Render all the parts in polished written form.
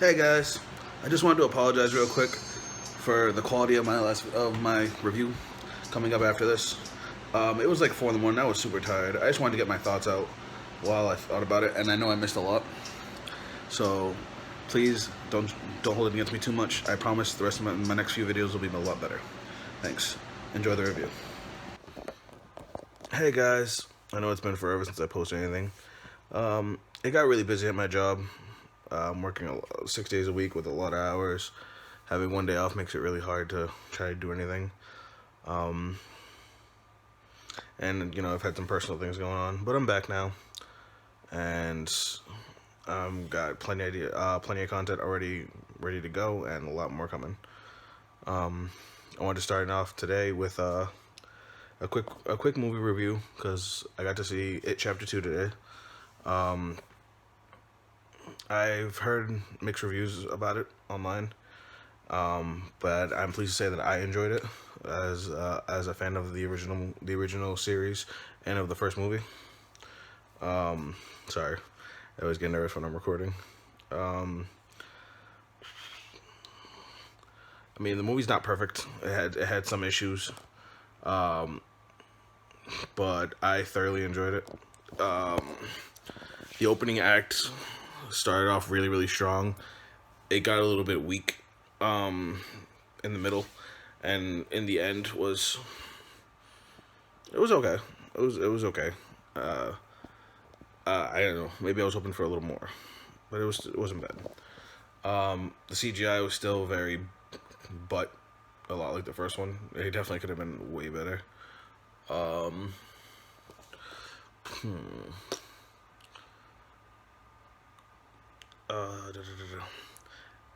Hey guys, I just wanted to apologize real quick for the quality of my review coming up after this. It was like 4 in the morning. I was super tired. I just wanted to get my thoughts out while I thought about it, and I know I missed a lot. So please don't hold it against me too much. I promise the rest of my next few videos will be a lot better. Thanks. Enjoy the review. Hey guys, I know it's been forever since I posted anything. It got really busy at my job. I'm working 6 days a week with a lot of hours. Having one day off makes it really hard to try to do anything. And I've had some personal things going on, but I'm back now, and got plenty of content already ready to go, and a lot more coming. I wanted to start off today with a quick movie review because I got to see It Chapter 2 today. I've heard mixed reviews about it online, but I'm pleased to say that I enjoyed it as a fan of the original series and of the first movie. Sorry, I always get nervous when I'm recording. I mean, the movie's not perfect. It had some issues, but I thoroughly enjoyed it. The opening act started off really strong. It got a little bit weak in the middle, and in the end it was okay. It was okay. I don't know. Maybe I was hoping for a little more, but it wasn't bad. The CGI was still very but a lot like the first one. It definitely could have been way better.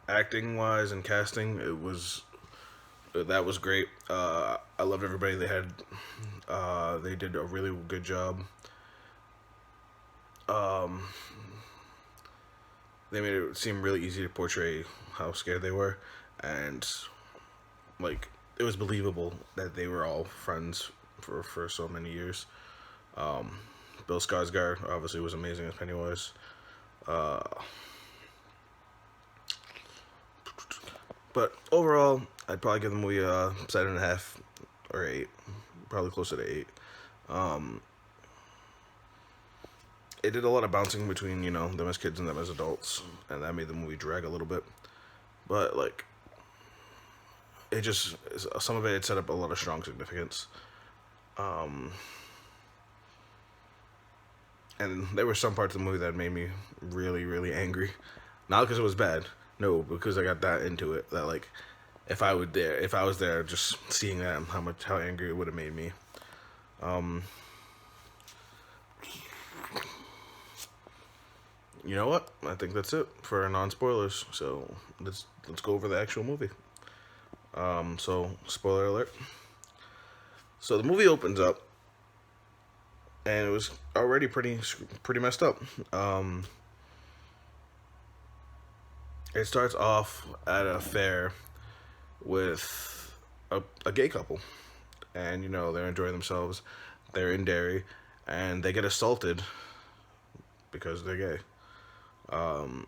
Acting wise and casting, that was great. I loved everybody they had. They did a really good job. They made it seem really easy to portray how scared they were, and like it was believable that they were all friends for so many years. Bill Skarsgård obviously was amazing as Pennywise. But overall, I'd probably give the movie a 7.5 or 8, probably closer to 8. It did a lot of bouncing between them as kids and them as adults, and that made the movie drag a little bit. But like, it just some of it set up a lot of strong significance. And there were some parts of the movie that made me really angry. Not because it was bad, no, because I got that into it. That like, if I was there, just seeing that, how angry it would have made me. You know what? I think that's it for non-spoilers. So let's go over the actual movie. So spoiler alert. So the movie opens up, and it was already pretty messed up. It starts off at a fair with a gay couple, and they're enjoying themselves. They're in Derry, and they get assaulted because they're gay. One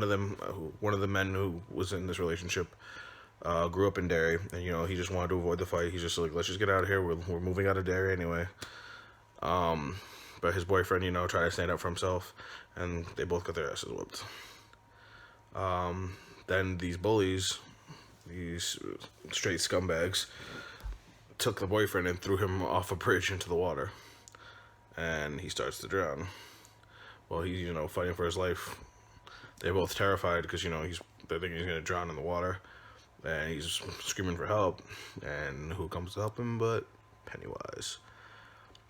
of the men who was in this relationship grew up in Derry, and he just wanted to avoid the fight. He's just like, let's just get out of here. We're moving out of Derry anyway. But his boyfriend, tried to stand up for himself, and they both got their asses whooped. Then these bullies, these straight scumbags, took the boyfriend and threw him off a bridge into the water, and he starts to drown. Well, he's fighting for his life. They're both terrified because they're thinking he's gonna drown in the water, and he's screaming for help. And who comes to help him but Pennywise?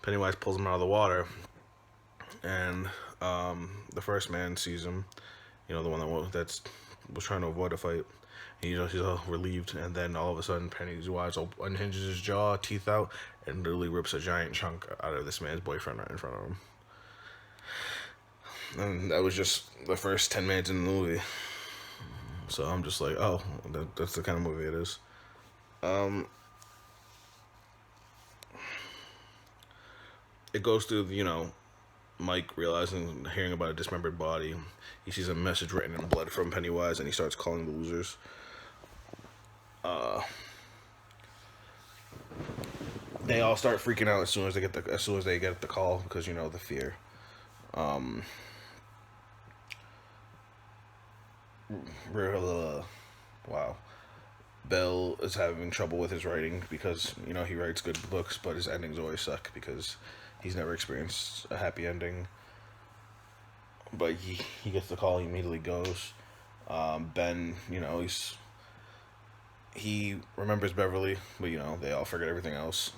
Pennywise pulls him out of the water, and the first man sees him. The one that was trying to avoid a fight. And, he's all relieved, and then all of a sudden, Pennywise unhinges his jaw, teeth out, and literally rips a giant chunk out of this man's boyfriend right in front of him. And that was just the first 10 minutes in the movie. So I'm just like, oh, that's the kind of movie it is. It goes through, Mike, realizing, hearing about a dismembered body, he sees a message written in blood from Pennywise, and he starts calling the losers. They all start freaking out as soon as they get the call, because the fear. Wow. Bell is having trouble with his writing because he writes good books, but his endings always suck because he's never experienced a happy ending. But he gets the call, he immediately goes. Ben, he remembers Beverly, but they all forget everything else.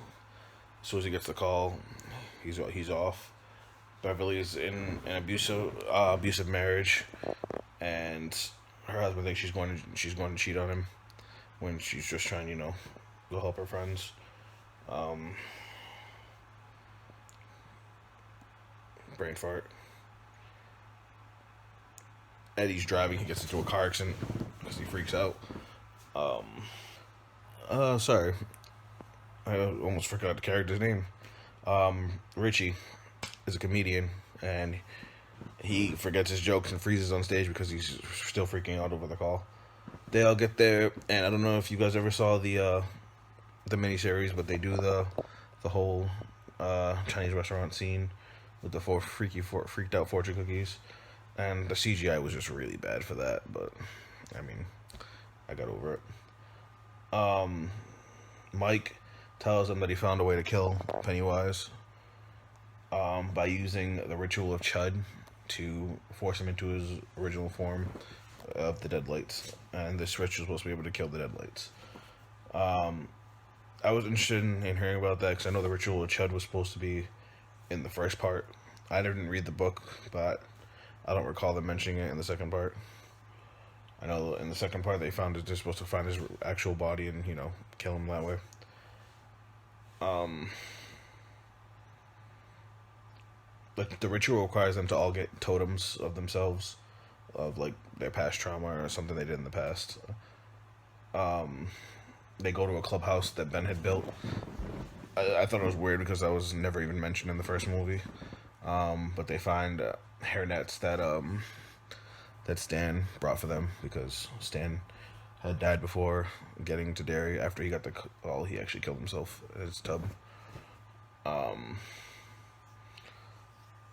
As soon as he gets the call, he's off. Beverly is in an abusive marriage, and her husband thinks she's going to cheat on him when she's just trying, go help her friends. Brain fart. Eddie's driving. He gets into a car accident because he freaks out. Sorry. I almost forgot the character's name. Richie is a comedian, and he forgets his jokes and freezes on stage because he's still freaking out over the call. They all get there, and I don't know if you guys ever saw the miniseries, but they do the whole Chinese restaurant scene with the freaked out fortune cookies, and the CGI was just really bad for that. But I mean, I got over it. Mike tells him that he found a way to kill Pennywise by using the ritual of Chud to force him into his original form of the Deadlights, and this ritual was supposed to be able to kill the Deadlights. I was interested in hearing about that because I know the ritual of Chud was supposed to be in the first part. I didn't read the book, but I don't recall them mentioning it in the second part. I know in the second part they're supposed to find his actual body and kill him that way. But the ritual requires them to all get totems of themselves, of like their past trauma or something they did in the past. They go to a clubhouse that Ben had built. I thought it was weird because that was never even mentioned in the first movie. But they find hairnets that Stan brought for them because Stan had died before getting to Derry. After he got the call, he actually killed himself in his tub.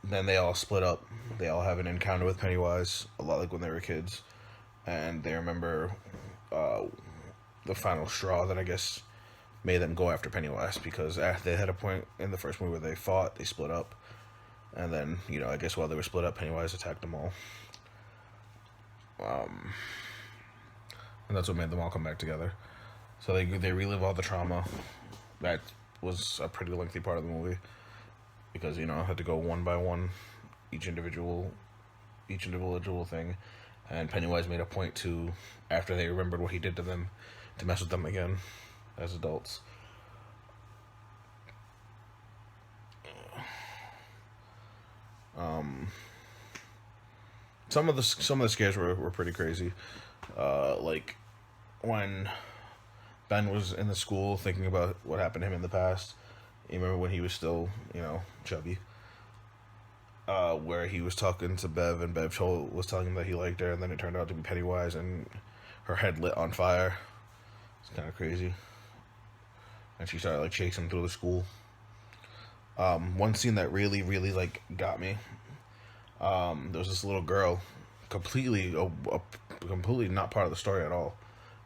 Then they all split up. They all have an encounter with Pennywise, a lot like when they were kids. And they remember the final straw that I guess made them go after Pennywise, because they had a point in the first movie where they fought, they split up. And then, I guess while they were split up, Pennywise attacked them all. And that's what made them all come back together. So they relive all the trauma. That was a pretty lengthy part of the movie, because I had to go one by one, each individual thing, and Pennywise made a point to, after they remembered what he did to them, to mess with them again as adults. Some of the scares were pretty crazy. Like when Ben was in the school thinking about what happened to him in the past. You remember when he was still, chubby? Where he was talking to Bev, and Bev was telling him that he liked her, and then it turned out to be Pennywise, and her head lit on fire. It's kind of crazy. And she started chasing him through the school. One scene that really, really got me. There was this little girl, completely not part of the story at all,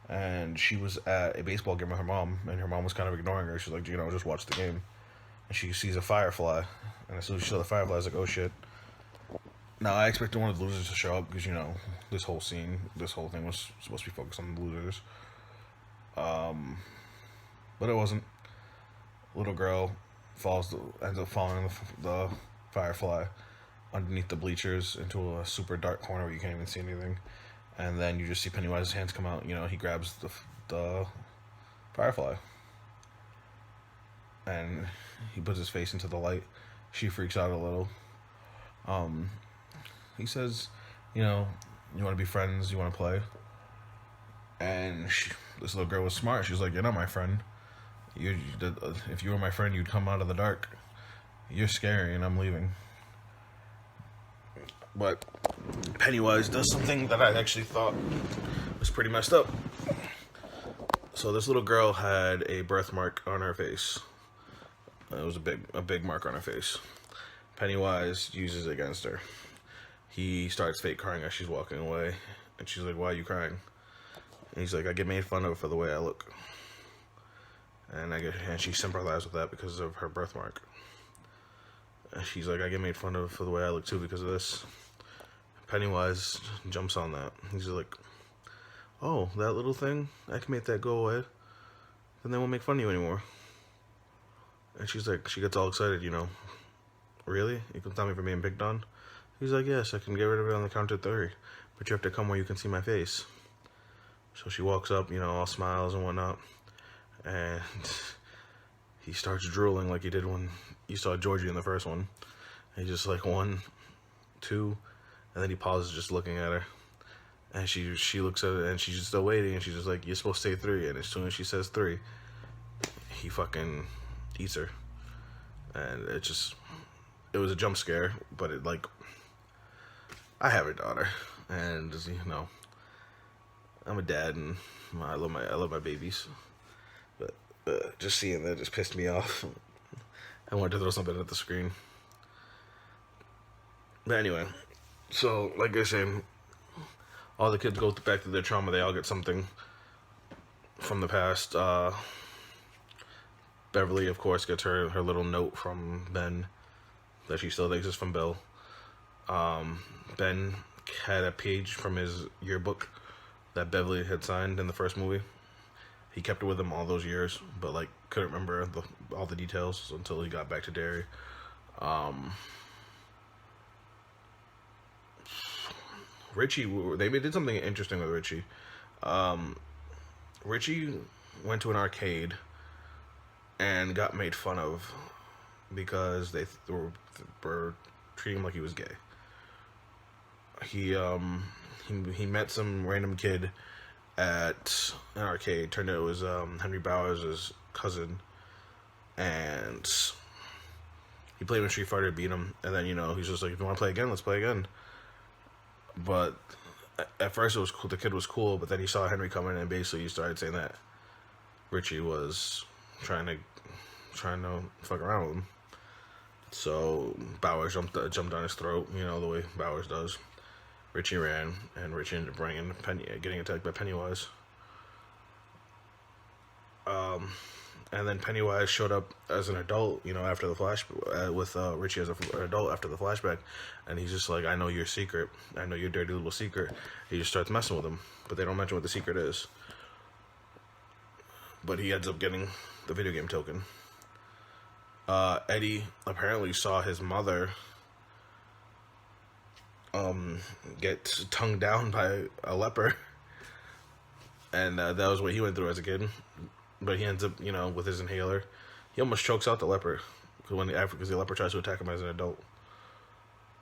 and she was at a baseball game with her mom, and her mom was kind of ignoring her. She's like, just watch the game. And she sees a firefly, and as soon as she saw the firefly, I was like, oh shit. Now I expected one of the losers to show up because this whole thing was supposed to be focused on the losers. But it wasn't. Little girl ends up falling in the firefly underneath the bleachers into a super dark corner where you can't even see anything, and then you just see Pennywise's hands come out. He grabs the firefly, and he puts his face into the light. She freaks out a little. He says, you want to be friends, you want to play, and this little girl was smart. She's like, you're not my friend. If you were my friend, you'd come out of the dark. You're scary, and I'm leaving. But Pennywise does something that I actually thought was pretty messed up. So this little girl had a birthmark on her face. It was a big mark on her face. Pennywise uses it against her. He starts fake crying as she's walking away, and she's like, "Why are you crying?" And he's like, "I get made fun of for the way I look." And she sympathized with that because of her birthmark. And she's like, "I get made fun of for the way I look too because of this." Pennywise jumps on that. He's like, "Oh, that little thing? I can make that go away. Then they won't make fun of you anymore." And she's like, she gets all excited, "Really? You can stop me from being picked on?" He's like, "Yes, I can get rid of it on the count of 3. But you have to come where you can see my face." So she walks up, all smiles and whatnot. And he starts drooling like he did when you saw Georgie in the first one. And he's just like, 1, 2, and then he pauses just looking at her. And she looks at it, and she's just still waiting, and she's just like, "You're supposed to say 3. And as soon as she says 3, he fucking eats her. And it was a jump scare, but I have a daughter, and I'm a dad, and I love my babies, but just seeing that just pissed me off. I wanted to throw something at the screen. But anyway, so like I said, all the kids go back to their trauma. They all get something from the past. Beverly, of course, gets her little note from Ben that she still thinks is from Bill. Ben had a page from his yearbook that Beverly had signed in the first movie. He kept it with him all those years, but couldn't remember all the details until he got back to Derry. Richie, they did something interesting with Richie. Richie went to an arcade and got made fun of because they were treating him like he was gay. He met some random kid at an arcade. Turned out it was Henry Bowers' cousin, and he played with Street Fighter, beat him, and then he's just like, "If you want to play again, let's play again." But at first it was cool. The kid was cool, but then he saw Henry coming, and basically he started saying that Richie was trying to fuck around with him. So Bowers jumped on his throat, the way Bowers does. Richie ran, and Richie ended up getting attacked by Pennywise. And then Pennywise showed up as an adult, after the with Richie as an adult after the flashback, and he's just like, "I know your secret. I know your dirty little secret." He just starts messing with him, but they don't mention what the secret is. But he ends up getting the video game token. Eddie apparently saw his mother get tongued down by a leper, and that was what he went through as a kid. But he ends up, with his inhaler, he almost chokes out the leper because the leper tries to attack him as an adult.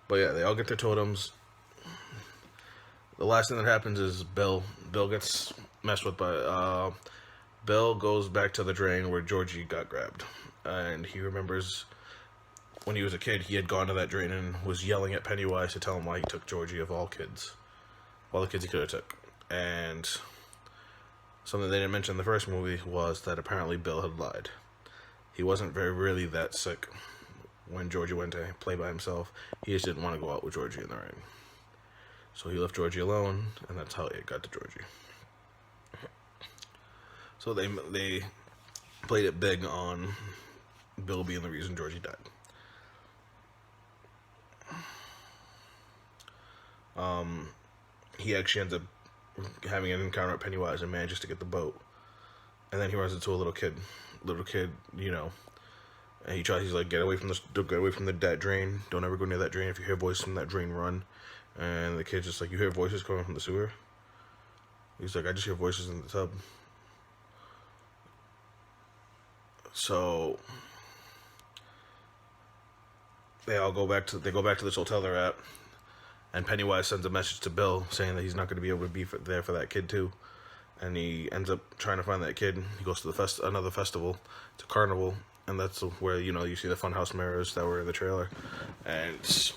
But yeah, they all get their totems. The last thing that happens is Bill gets messed with by Bill goes back to the drain where Georgie got grabbed, and he remembers when he was a kid, he had gone to that drain and was yelling at Pennywise to tell him why he took Georgie of all the kids he could have took. And something they didn't mention in the first movie was that apparently Bill had lied. He wasn't really that sick when Georgie went to play by himself. He just didn't want to go out with Georgie in the rain. So he left Georgie alone, and that's how it got to Georgie. So they played it big on Bill being the reason Georgie died. He actually ends up having an encounter with Pennywise and manages to get the boat. And then he runs into a little kid, and he's like, get away from that drain. Don't ever go near that drain. If you hear voices from that drain, run. And the kid's just like, "You hear voices coming from the sewer?" He's like, "I just hear voices in the tub." So they go back to this hotel they're at, and Pennywise sends a message to Bill saying that he's not going to be able to be there for that kid too. And he ends up trying to find that kid. He goes to another festival, to Carnival, and that's where you see the funhouse mirrors that were in the trailer. And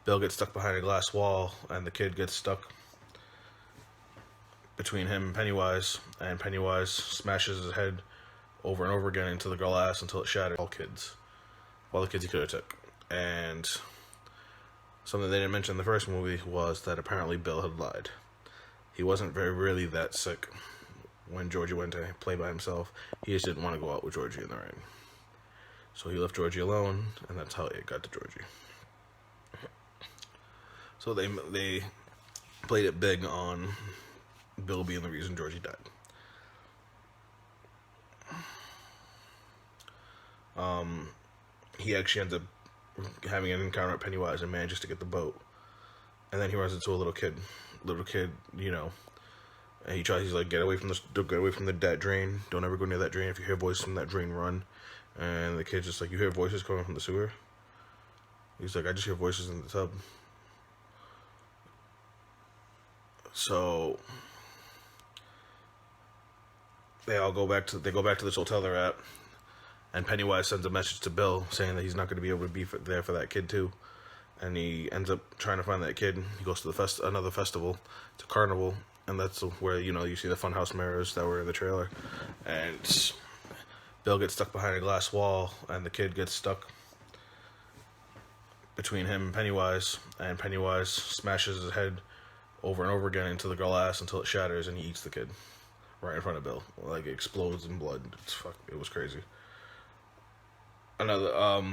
Bill gets stuck behind a glass wall, and the kid gets stuck between him and Pennywise smashes his head over and over again into the glass until it shatters. All the kids he could have took. And something they didn't mention in the first movie was that apparently Bill had lied. He wasn't really that sick when Georgie went to play by himself. He just didn't want to go out with Georgie in the rain. So he left Georgie alone, and that's how it got to Georgie. So they played it big on Bill being the reason Georgie died. He actually ends up having an encounter with Pennywise and manages to get the boat. And then he runs into a little kid, you know, and he's like, get away from that drain. Don't ever go near that drain. If you hear voices from that drain, run. And the kid's just like, you hear voices coming from the sewer? He's like, I just hear voices in the tub. So they go back to this hotel they're at, and Pennywise sends a message to Bill saying that he's not going to be able to be there for that kid too. And he ends up trying to find that kid. He goes to another festival, to Carnival, and that's where, you know, you see the funhouse mirrors that were in the trailer. And Bill gets stuck behind a glass wall, and the kid gets stuck between him and Pennywise smashes his head over and over again into the glass until it shatters, and he eats the kid right in front of Bill. Like, it explodes in blood. It was crazy. That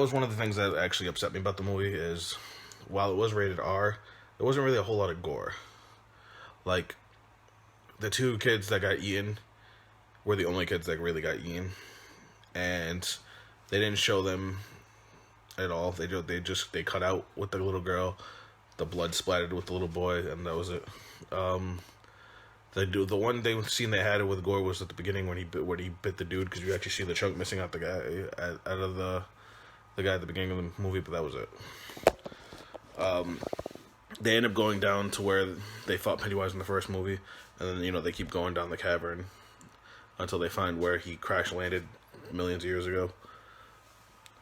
was one of the things that actually upset me about the movie, is while it was rated R, there wasn't really a whole lot of gore. Like, the two kids that got eaten were the only kids that really got eaten, and they didn't show them at all. They cut out with the little girl, the blood splattered with the little boy, and that was it. The one scene they had with gore was at the beginning when he bit the dude, because you actually see the chunk missing out the guy out of the guy at the beginning of the movie, but that was it. They end up going down to where they fought Pennywise in the first movie, and then, you know, they keep going down the cavern until they find where he crash landed millions of years ago.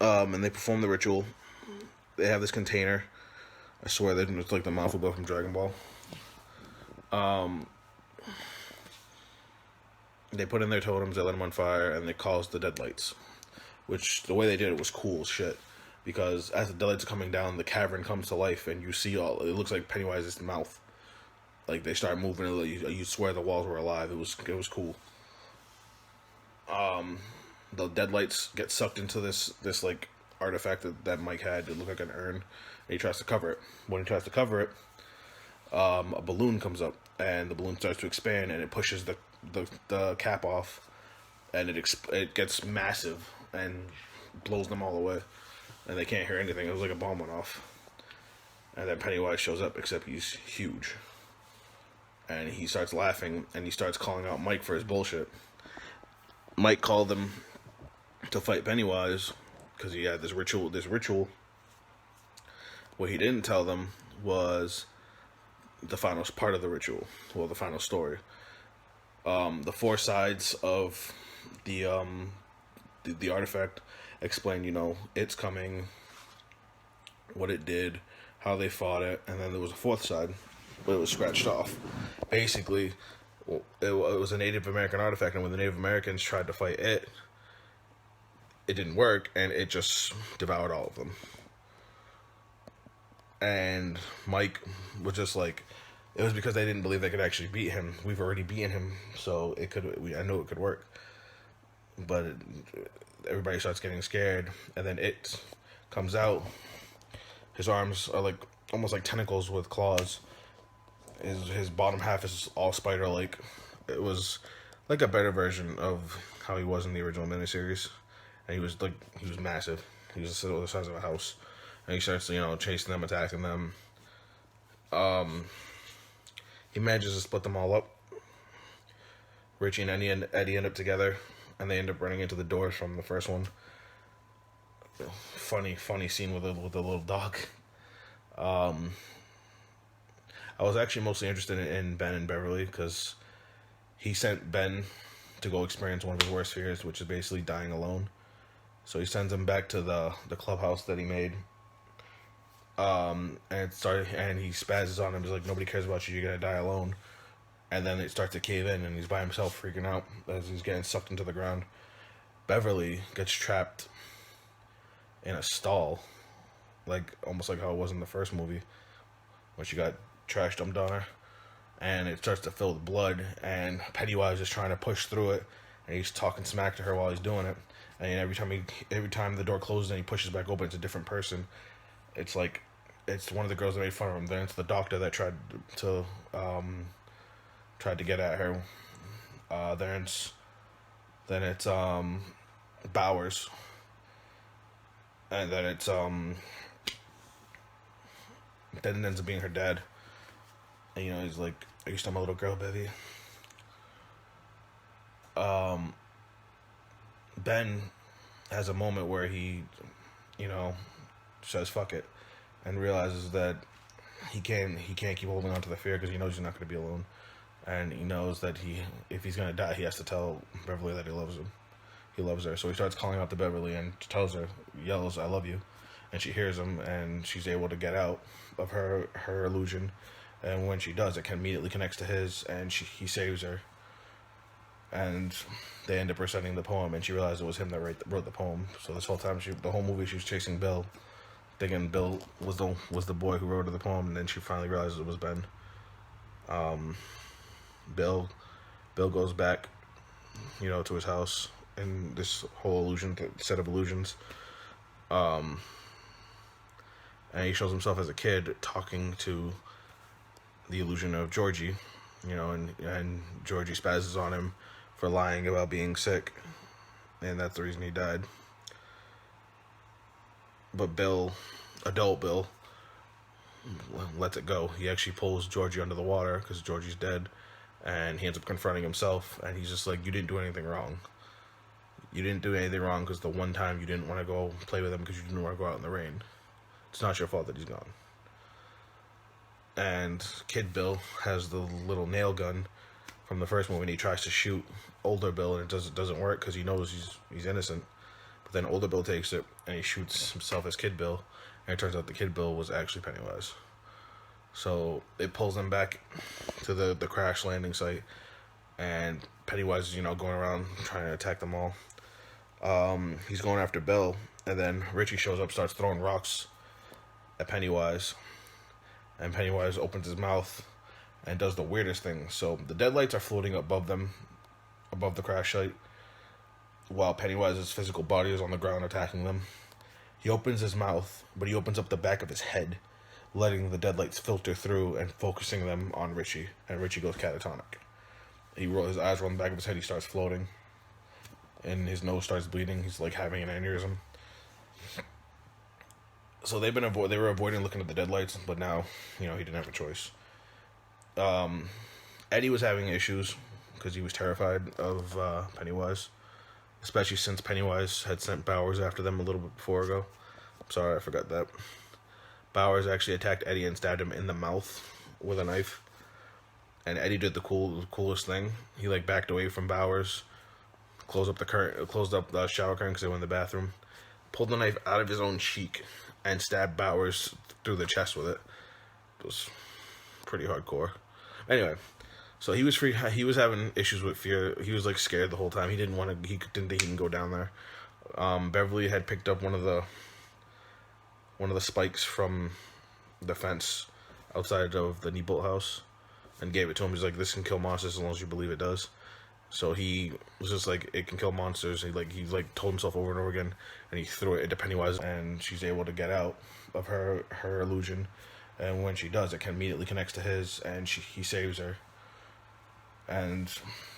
And they perform the ritual. They have this container. I swear that it's like the Malphaba from Dragon Ball. They put in their totems, they let them on fire, and they cause the deadlights. Which, the way they did it was cool as shit. Because as the deadlights are coming down, the cavern comes to life, and you see it looks like Pennywise's mouth. Like, they start moving, you swear the walls were alive. It was cool. The deadlights get sucked into this like artifact that Mike had. It looked like an urn, and he tries to cover it. When he tries to cover it, a balloon comes up, and the balloon starts to expand, and it pushes the cap off, and it gets massive and blows them all away, and they can't hear anything. It was like a bomb went off. And then Pennywise shows up, except he's huge, and he starts laughing, and he starts calling out Mike for his bullshit. Mike called them to fight Pennywise because he had this ritual. What he didn't tell them was the final part of the ritual, well, the final story. The four sides of the artifact explain, you know, it's coming, what it did, how they fought it, and then there was a fourth side, but it was scratched off. Basically, it was a Native American artifact, and when the Native Americans tried to fight it didn't work, and it just devoured all of them. And Mike was just like, it was because they didn't believe they could actually beat him. We've already beaten him, so I know it could work. But everybody starts getting scared, and then it comes out. His arms are like almost like tentacles with claws. His bottom half is all spider-like. It was like a better version of how he was in the original miniseries. And he was massive. He was the size of a house. And he starts, you know, chasing them, attacking them. He manages to split them all up. Richie and Eddie end up together, and they end up running into the doors from the first one. Funny scene with the little dog. I was actually mostly interested in Ben and Beverly, because he sent Ben to go experience one of his worst fears, which is basically dying alone. So he sends him back to the clubhouse that he made. And he spazzes on him. He's like, nobody cares about you. You're gonna die alone. And then it starts to cave in, and he's by himself, freaking out as he's getting sucked into the ground. Beverly gets trapped in a stall, like almost like how it was in the first movie when she got trash dumped on her, and it starts to fill with blood. And Pennywise is trying to push through it, and he's talking smack to her while he's doing it. And every time the door closes and he pushes back open, it's a different person. It's like it's one of the girls that made fun of him. Then it's the doctor that tried to get at her. Then it's Bowers, and then then it ends up being her dad. And he's like, "Are you still my little girl, baby?" Ben has a moment where he, says "fuck it," and realizes that he can't keep holding on to the fear because he knows he's not going to be alone, and he knows that if he's going to die, he has to tell Beverly that he loves him. He loves her, so he starts calling out to Beverly and tells her, yells, "I love you," and she hears him, and she's able to get out of her illusion, and when she does, it immediately connects to his, and he saves her, and they end up reciting the poem, and she realized it was him that wrote the poem. So this whole time, the whole movie, she was chasing Bill, thinking Bill was the boy who wrote her the poem, and then she finally realized it was Ben. Bill goes back, to his house in this whole set of illusions. And he shows himself as a kid talking to the illusion of Georgie, and Georgie spazzes on him for lying about being sick, and that's the reason he died. But adult Bill, lets it go. He actually pulls Georgie under the water because Georgie's dead, and he ends up confronting himself, and he's just like, "You didn't do anything wrong. You didn't do anything wrong because the one time you didn't want to go play with him because you didn't want to go out in the rain. It's not your fault that he's gone." And Kid Bill has the little nail gun from the first movie, and he tries to shoot older Bill, and it doesn't work because he knows he's innocent. But then older Bill takes it, and he shoots himself as Kid Bill, and it turns out the Kid Bill was actually Pennywise. So it pulls them back to the crash landing site, and Pennywise is, going around trying to attack them all. He's going after Bill, and then Richie shows up, starts throwing rocks at Pennywise, and Pennywise opens his mouth and does the weirdest thing. So the deadlights are floating above them, above the crash site, while Pennywise's physical body is on the ground attacking them. He opens his mouth, but he opens up the back of his head, letting the deadlights filter through and focusing them on Richie, and Richie goes catatonic. His eyes roll in the back of his head, he starts floating, and his nose starts bleeding. He's like having an aneurysm. So they were avoiding looking at the deadlights, but now, he didn't have a choice. Eddie was having issues because he was terrified of Pennywise, especially since Pennywise had sent Bowers after them a little bit before ago. I'm sorry, I forgot that. Bowers actually attacked Eddie and stabbed him in the mouth with a knife. And Eddie did the coolest thing. He backed away from Bowers, closed up the shower curtain because they were in the bathroom, pulled the knife out of his own cheek, and stabbed Bowers through the chest with it. It was pretty hardcore. Anyway, so he was free. He was having issues with fear. He was scared the whole time. He didn't think he can go down there. Beverly had picked up one of the spikes from the fence outside of the Neibolt house and gave it to him. He's like, "This can kill monsters as long as you believe it does." So he was just like, "It can kill monsters." He told himself over and over again, and he threw it into Pennywise, and she's able to get out of her illusion. And when she does, it immediately connects to his, and he saves her. And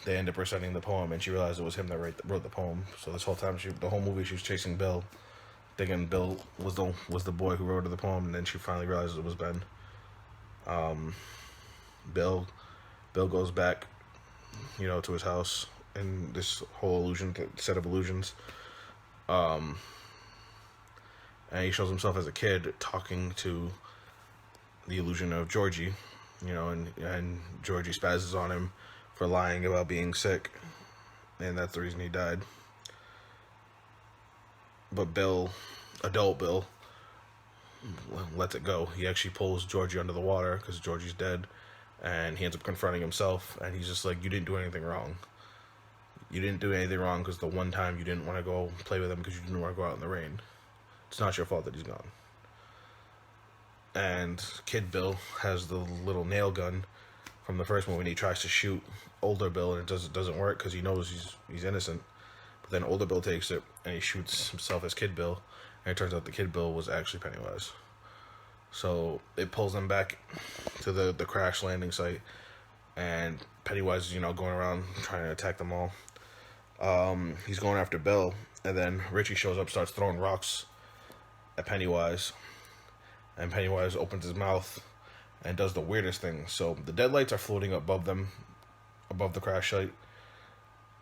they end up reciting the poem, and she realized it was him that wrote the poem. So this whole time, the whole movie, she was chasing Bill, thinking Bill was the boy who wrote her the poem, and then she finally realized it was Ben. Bill goes back, to his house in this whole set of illusions. And he shows himself as a kid talking to the illusion of Georgie, and Georgie spazzes on him for lying about being sick, and that's the reason he died. But Bill, adult Bill, lets it go. He actually pulls Georgie under the water because Georgie's dead, and he ends up confronting himself, and he's just like, you didn't do anything wrong. You didn't do anything wrong because the one time you didn't want to go play with him because you didn't want to go out in the rain. It's not your fault that he's gone. And Kid Bill has the little nail gun from the first movie, and he tries to shoot older Bill, and it doesn't work because he knows he's innocent. But then older Bill takes it, and he shoots himself as Kid Bill, and it turns out the Kid Bill was actually Pennywise. So it pulls them back to the crash landing site, and Pennywise is, going around trying to attack them all. He's going after Bill, and then Richie shows up, starts throwing rocks at Pennywise, and Pennywise opens his mouth and does the weirdest thing. So the deadlights are floating above them, above the crash site,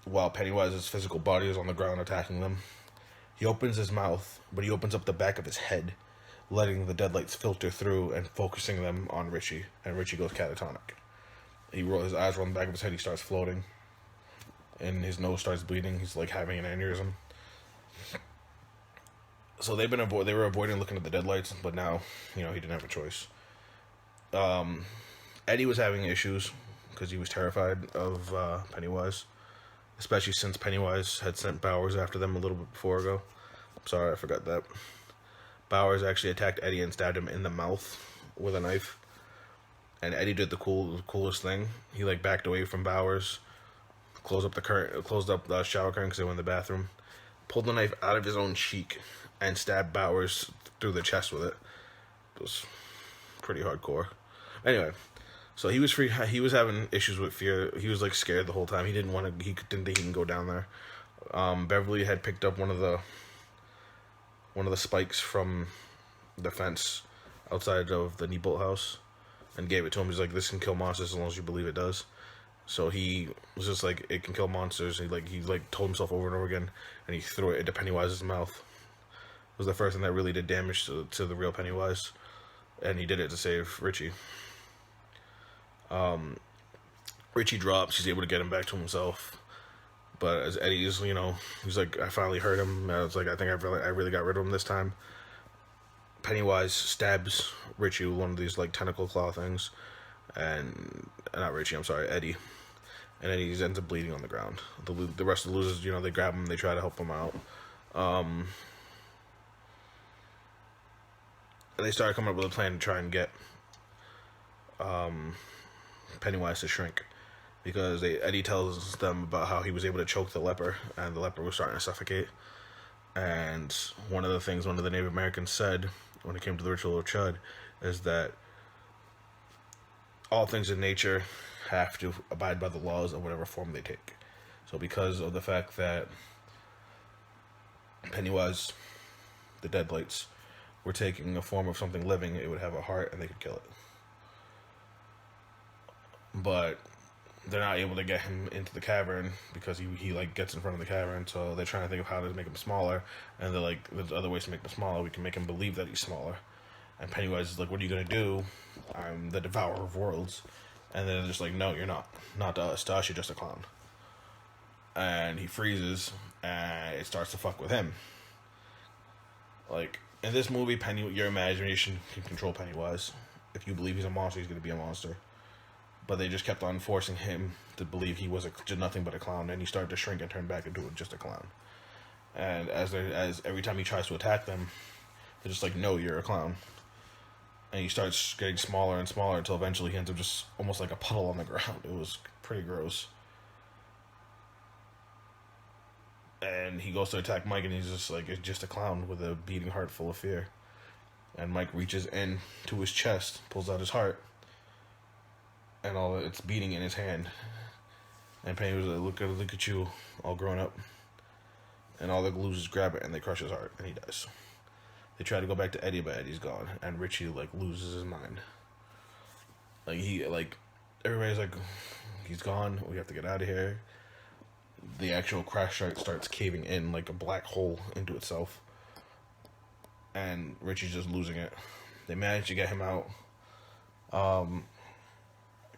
while Pennywise's physical body is on the ground attacking them. He opens his mouth, but he opens up the back of his head, letting the deadlights filter through and focusing them on Richie, and Richie goes catatonic. His eyes roll in the back of his head, he starts floating, and his nose starts bleeding. He's like having an aneurysm. So they were avoiding looking at the deadlights, but now, he didn't have a choice. Eddie was having issues because he was terrified of Pennywise, especially since Pennywise had sent Bowers after them a little bit before ago. I'm sorry, I forgot that. Bowers actually attacked Eddie and stabbed him in the mouth with a knife. And Eddie did the coolest thing. He backed away from Bowers, closed up the shower curtain because they went in the bathroom, pulled the knife out of his own cheek, and stabbed Bowers through the chest with it. It was pretty hardcore. Anyway, so he was free. He was having issues with fear. He was scared the whole time. He didn't want to. He didn't think he can go down there. Beverly had picked up one of the spikes from the fence outside of the Neibolt house and gave it to him. He's like, "This can kill monsters as long as you believe it does." So he was just like, "It can kill monsters." He told himself over and over again, and he threw it into Pennywise's mouth. It was the first thing that really did damage to the real Pennywise, and he did it to save Richie. Richie drops. He's able to get him back to himself, but as Eddie's, he's like, "I finally hurt him." I was like, "I think I really got rid of him this time." Pennywise stabs Richie with one of these tentacle claw things, and not Richie, I'm sorry, Eddie. And Eddie ends up bleeding on the ground. The rest of the losers, they grab him, they try to help him out. And they started coming up with a plan to try and get Pennywise to shrink, because Eddie tells them about how he was able to choke the leper, and the leper was starting to suffocate. And one of the Native Americans said when it came to the ritual of Chud is that all things in nature have to abide by the laws of whatever form they take. So because of the fact that Pennywise, the deadlights, were taking a form of something living, it would have a heart and they could kill it. But they're not able to get him into the cavern because he gets in front of the cavern, so they're trying to think of how to make him smaller, and they're like, there's other ways to make him smaller. We can make him believe that he's smaller. And Pennywise is like, what are you gonna do? I'm the devourer of worlds. And then they're just like, no, you're not. Not to us. To us, you're just a clown. And he freezes, and it starts to fuck with him. In this movie, your imagination can control Pennywise. If you believe he's a monster, he's gonna be a monster. But they just kept on forcing him to believe he was nothing but a clown, and he started to shrink and turn back into just a clown. And as every time he tries to attack them, they're just like, no, you're a clown. And he starts getting smaller and smaller until eventually he ends up just almost like a puddle on the ground. It was pretty gross. And he goes to attack Mike, and he's just like, it's just a clown with a beating heart full of fear. And Mike reaches in to his chest, pulls out his heart, and it's beating in his hand. And Penny was like, look at you, all grown up. And all the losers grab it, and they crush his heart, and he dies. They try to go back to Eddie, but Eddie's gone, and Richie loses his mind. Everybody's like, he's gone. We have to get out of here. The actual crash site starts caving in like a black hole into itself, and Richie's just losing it. They manage to get him out.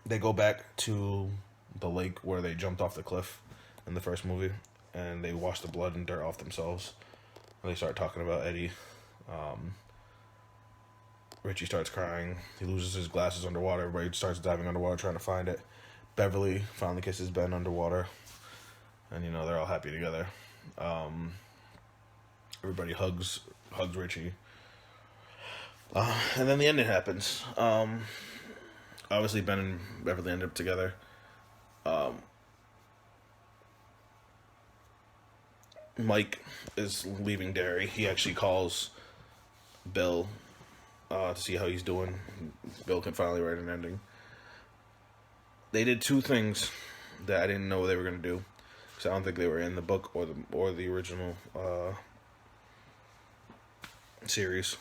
They go back to the lake where they jumped off the cliff in the first movie, and they wash the blood and dirt off themselves. And they start talking about Eddie. Richie starts crying. He loses his glasses underwater. Everybody starts diving underwater trying to find it. Beverly finally kisses Ben underwater. And, you know, they're all happy together. Everybody hugs Richie. And then the ending happens. Obviously, Ben and Beverly end up together. Mike is leaving Derry. He actually calls Bill to see how he's doing. Bill can finally write an ending. They did two things that I didn't know they were going to do, because I don't think they were in the book or the original series.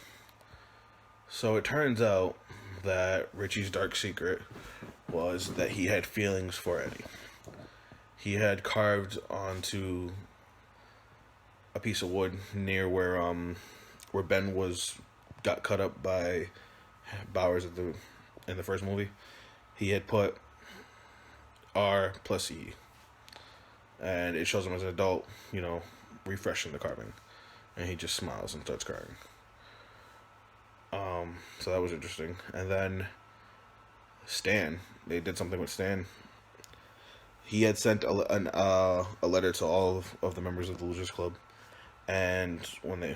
So it turns out that Richie's dark secret was that he had feelings for Eddie. He had carved onto a piece of wood near where Ben got cut up by Bowers in the first movie. He had put R plus E, and it shows him as an adult, you know, refreshing the carving, and he just smiles and starts crying. So that was interesting. And then Stan, they did something with Stan. He had sent a letter to all of the members of the Losers Club, and when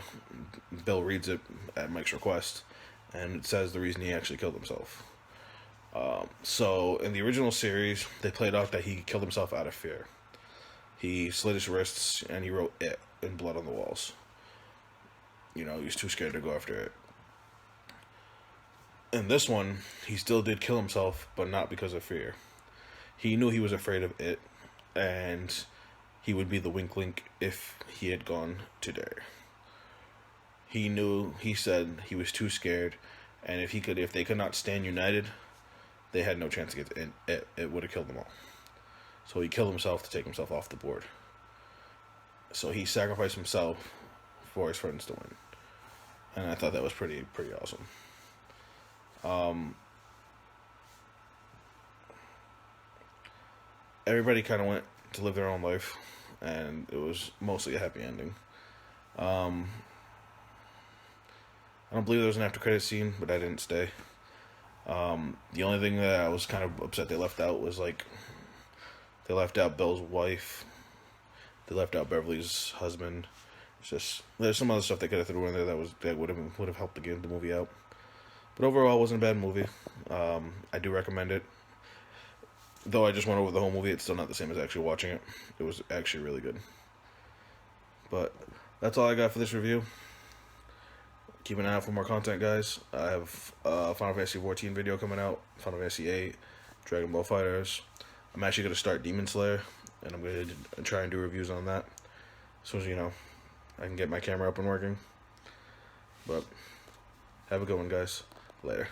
Bill reads it at Mike's request, and it says the reason he actually killed himself. So in the original series, they played off that he killed himself out of fear. He slit his wrists and he wrote "it" in blood on the walls. You know, he was too scared to go after it. In this one, he still did kill himself, but not because of fear. He knew he was afraid of it, and he would be the Wink Link if he had gone to Derry. He said he was too scared, and if they could not stand united, they had no chance to get in. It would have killed them all. So he killed himself to take himself off the board. So he sacrificed himself for his friends to win. And I thought that was pretty awesome. Everybody kind of went to live their own life, and it was mostly a happy ending. I don't believe there was an after credit scene, but I didn't stay. The only thing that I was kind of upset they left out was, like, they left out Bill's wife. They left out Beverly's husband. It's just, there's some other stuff they could have thrown in there that would have helped to get the movie out. But overall, it wasn't a bad movie. I do recommend it. Though I just went over the whole movie, it's still not the same as actually watching it. It was actually really good. But that's all I got for this review. Keep an eye out for more content, guys. I have Final Fantasy 14 video coming out, Final Fantasy 8, Dragon Ball FighterZ. I'm actually going to start Demon Slayer, and I'm going to try and do reviews on that. As soon as, you know, I can get my camera up and working. But have a good one, guys. Later.